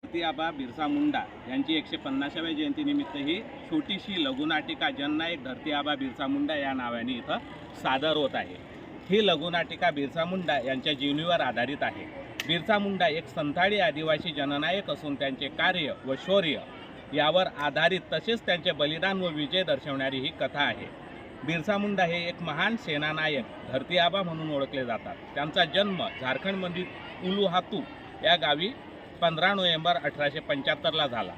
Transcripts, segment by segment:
धरती आबा बिरसा मुंडा यांची 150व्या जयंतीनिमित्त ही छोटीशी लघुनाटिका जननायक धरती आबा बिरसा मुंडा या नावाने इथं सादर होत आहे। ही लघुनाटिका बिरसा मुंडा यांच्या जीवनीवर आधारित आहे। बिरसा मुंडा एक संथाळी आदिवासी जननायक असून त्यांचे कार्य व शौर्य यावर आधारित तसेच त्यांचे बलिदान व विजय दर्शवणारी ही कथा आहे। बिरसा मुंडा हे एक महान सेनानायक धरती आबा म्हणून ओळखले जातात। त्यांचा जन्म झारखंडमधील उलुहातू या गावी 15 नोव्हेंबर 1875ला झाला।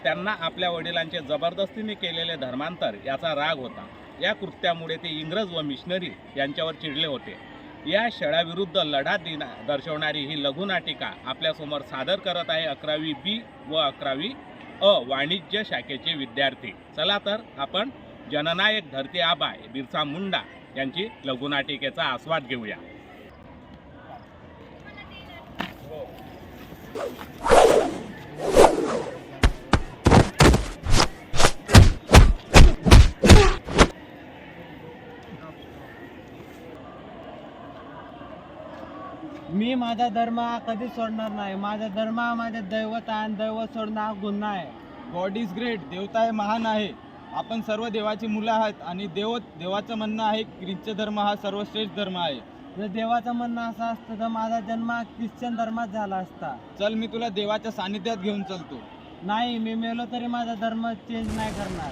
त्यांना आपल्या वडिलांचे जबरदस्तीने केलेले धर्मांतर याचा राग होता। या कृत्यामुळे ते इंग्रज व मिशनरी यांच्यावर चिडले होते। या छळाविरुद्ध लढा दर्शवणारी ही लघुनाटिका आपल्यासमोर सादर करत आहे 11वी बी व 11वी अ वाणिज्य शाखेचे विद्यार्थी। चला तर आपण जननायक धरती आबा बिरसा मुंडा यांची लघुनाटिकेचा आस्वाद घेऊया। मी माझा धर्म हा कधीच सोडणार नाही। माझा धर्म हा माझे दैवत आहे आणि दैवत सोडणं हा गुन्हा आहे। गॉड इज ग्रेट, देवता हे महान आहे। आपण सर्व देवाची मुलं आहात आणि देवाचं म्हणणं आहे ख्रिश्चन धर्म हा सर्वश्रेष्ठ धर्म आहे। जर देवाचं म्हणणं असं असतं तर माझा जन्म हा ख्रिश्चन धर्मात झाला असता। चल मी तुला देवाच्या सानिध्यात घेऊन चलतो। नाही, मी मेलो तरी माझा धर्म चेंज नाही करणार।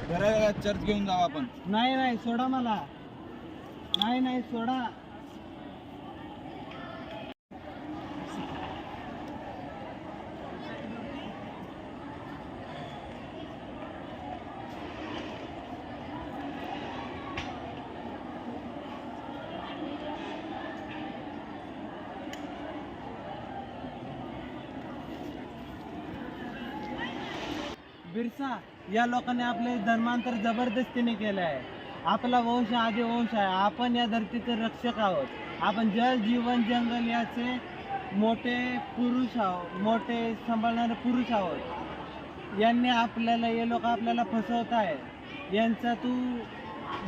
घराला चर्च घेऊन जाऊ आपण। नाही, सोडा मला। नाही, सोडा। बिरसा, या लोकांनी आपले धर्मांतर जबरदस्तीने केलं आहे। आपला वंश आदी वंश आहे। आपण या धरतीचे रक्षक आहोत। आपण जल जीवन जंगल याचे मोठे पुरुष आहोत, मोठे सांभाळणारे पुरुष आहोत। यांनी आपल्याला, हे लोक आपल्याला फसवत आहे। यांचा तू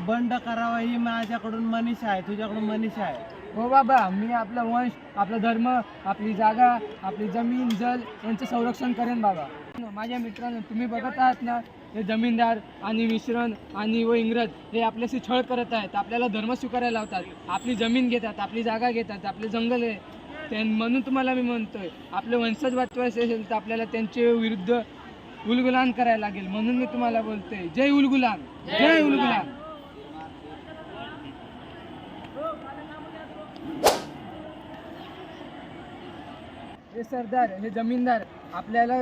बंड करावा ही माझ्याकडून मनीषा आहे, तुझ्याकडून मनीषा आहे। हो बाबा, मी आपला वंश, आपला धर्म, आपली जागा, आपली जमीन जल यांचं संरक्षण करेन बाबा। माझ्या मित्रांनो, तुम्ही बघत आहात ना, हे जमीनदार आणि मिश्रण आणि व इंग्रज हे आपल्याशी छळ करत आहेत। आपल्याला धर्म स्वीकारायला लावतात, आपली जमीन घेतात, आपली जागा घेतात, आपले जंगल आहे। म्हणून तुम्हाला मी म्हणतोय, आपले वंशज वाचवायचे असेल तर आपल्याला त्यांच्या विरुद्ध उलगुलान करायला लागेल। म्हणून मी तुम्हाला बोलतोय, जय उलगुलान, जय उलगुलान। हे सरदार, हे जमीनदार आपल्याला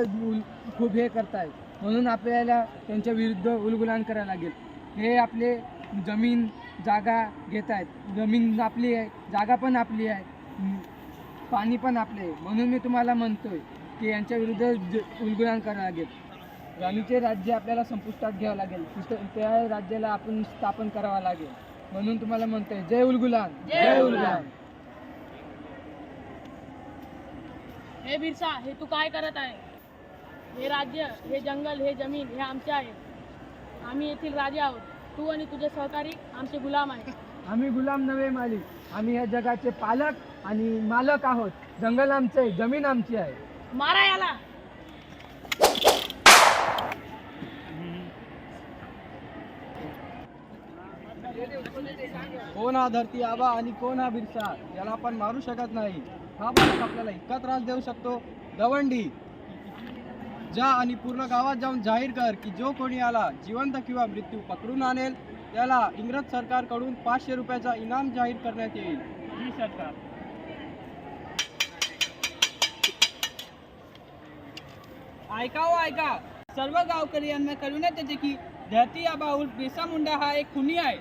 खूप हे करतायत, म्हणून आपल्याला त्यांच्या विरुद्ध उलगुलान करायला लागेल। हे आपले जमीन जागा घेत आहेत, जमीन आपली आहे, जागा पण आपली आहे, पाणी पण आपले आहे। म्हणून मी तुम्हाला म्हणतोय की यांच्या विरुद्ध उलगुलान करायला लागेल। राणीचे राज्य आपल्याला संपुष्टात घ्यावं लागेल, त्या राज्याला आपण स्थापन करावं लागेल। म्हणून तुम्हाला म्हणतोय, जय उलगुलान, जय उलगुलान। हे बिरसा, हे तू काय करत आहे? हे राज्य, हे जंगल, हे जमीन हे आमचे आहे। आम्ही येथील राजे आहोत। तू आणि तुझे सहकारी आमचे गुलाम आहेत। आम्ही गुलाम नव्हे मालिक, आम्ही या जगाचे पालक आणि मालक आहोत। जंगल आमचे, जमीन आमची आहे। मारा याला। कोण हा धरती आबा आणि कोण हा बिरसा? याला आपण मारू शकत नाही। हा बालक आपल्याला इतका त्रास देऊ शकतो। दवंडी, जा आणि पूर्ण गावात जाऊन जाहीर कर की जो कोणी याला जिवंत किंवा मृत्यू पकडून आणेल त्याला इंग्रज सरकारकडून 500 रुपयाचा इनाम जाहीर करण्यात येईल। जी सरकार। ऐका, सर्व गावकऱ्यांना कळविण्यात येते की धरती आबा उर्फ बिरसा मुंडा हा एक खुनी आहे,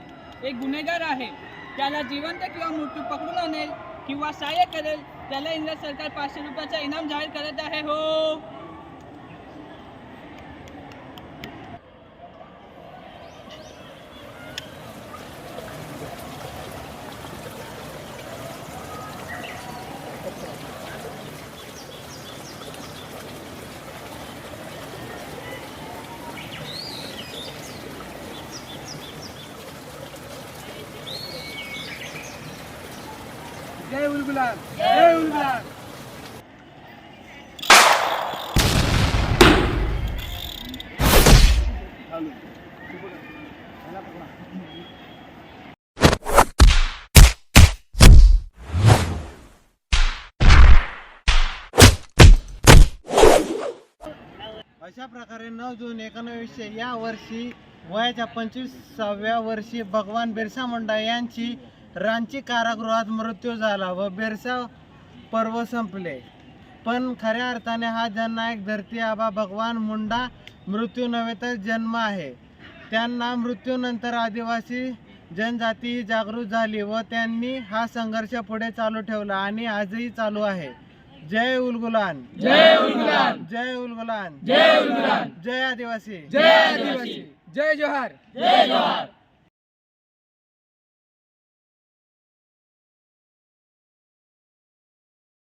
एक गुन्हेगार आहे। त्याला जिवंत किंवा मृत्यू पकडून आणेल किंवा सहाय्य करेल त्याला इंग्रज सरकार 500 रुपयाचा इनाम जाहीर करत आहे। हो, जय उलगुलान, जय उलगुलान। चालू. अशा प्रकारे 9 जून 1900 या वर्षी वयाच्या 25व्या वर्षी भगवान बिरसा मुंडा यांची रांची कारागृहात मृत्यू झाला व बिरसा पर्व संपले. पण खऱ्या अर्थाने हा जननायक धरती आबा भगवान मुंडा मृत्यू नव्हे तर जन्म आहे. त्यांना मृत्यूनंतर आदिवासी जनजाती जागृत झाली व त्यांनी हा संघर्ष पुढे चालू ठेवला आणि आजही चालू आहे. जय उलगुलान, जय उलगुलान, जय उलगुलान, जय उलगुलान, जय आदिवासी, जय आदिवासी, जय जोहार.